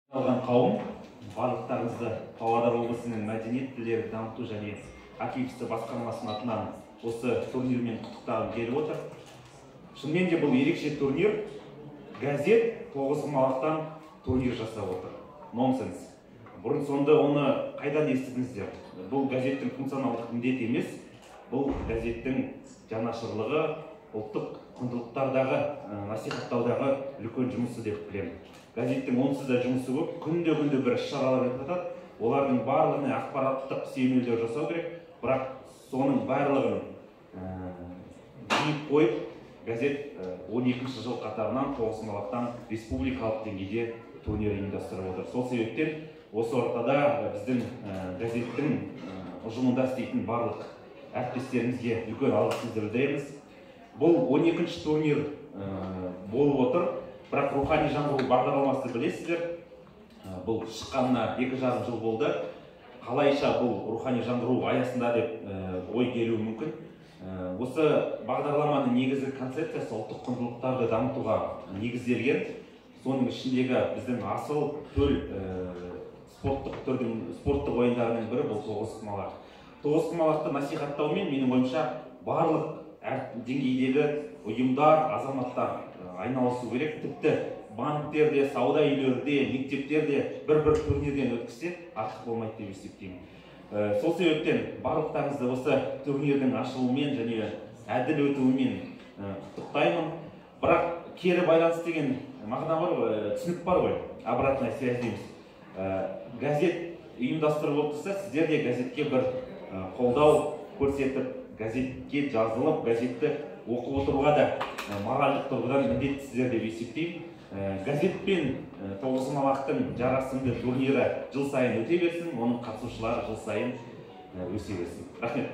Алған қауым, барлықтарыңызды Павлодар облысының мәдениет тілдерді дамыту және архивисті басқармасының атынан осы турнирмен құттықтағым келіп отыр. Шынымен де бұл ерекше турнир, газет тоғызқұмалақтан турнир жасап отыр. Нонсенс. Бұрын сонда оны қайдан естідіңіздер? Бұл газеттің функционалдық міндеті емес, бұл газеттің жанашырлығы, ұлттық құндылықтардағы насихаттаудағы үлкен жұмысы деп білемін. Газеттің онсыз да жұмысы көп, күнде бір іс-шаралар өтіп жатады. Олардың барлығына ақпараттық сүйемелдеу жасау керек, бірақ соның барлығын жиып қойып, газет 12-ші жыл қатарынан тоғызқұмалақтан республикалық деңгейде турнир ұйымдастырып отыр. Сол себептен осы ортада біздің газеттің ұжымында істейтін барлық әріптестерімізге үлкен алғысымызды білдіреміз. Бұл 12-ші турнир болып отыр, бірақ рухани жаңғыру бағдарламасы білесіздер. Бұл шыққанына 2,5 жыл болды. Қалайша бұл рухани жаңғыру аясында деп ой келуі мүмкін. Осы бағдарламаның негізгі концепциясы ұлттық құндылықтарды дамытуға негізделген. Соның ішіндегі біздің асыл төл спорттық ойындарының бірі бұл тоғызқұмалақ. Тоғызқұмалақты насихаттаумен менің ойымша барлық деңгейдегі ұйымдар, азаматтар айналысу керек. Тіпті банктерде, сауда үйлерде, мектептерде бір турнирден өткізсе артық болмайды деп есептеймін. Сол себептен барлықтарыңызды осы турнирдің ашылуымен және әділ өтуімен құттықтаймын. Бірақ кері байланыс деген мағына бар, түсінік бар ғой, обратная связь дейміз. Газет ұйымдастырып отырса, сіздер де газетке бір қолдау көрсетіп, газетке жазылып, газетті оқып отыруға да моральдық тұрғыдан міндеттісіздер деп есептеймін. Газет пен тоғызқұмалақтың жарасымды турнирі жыл сайын өте берсін, оның қатысушылары жыл сайын өсе берсін. Рахмет.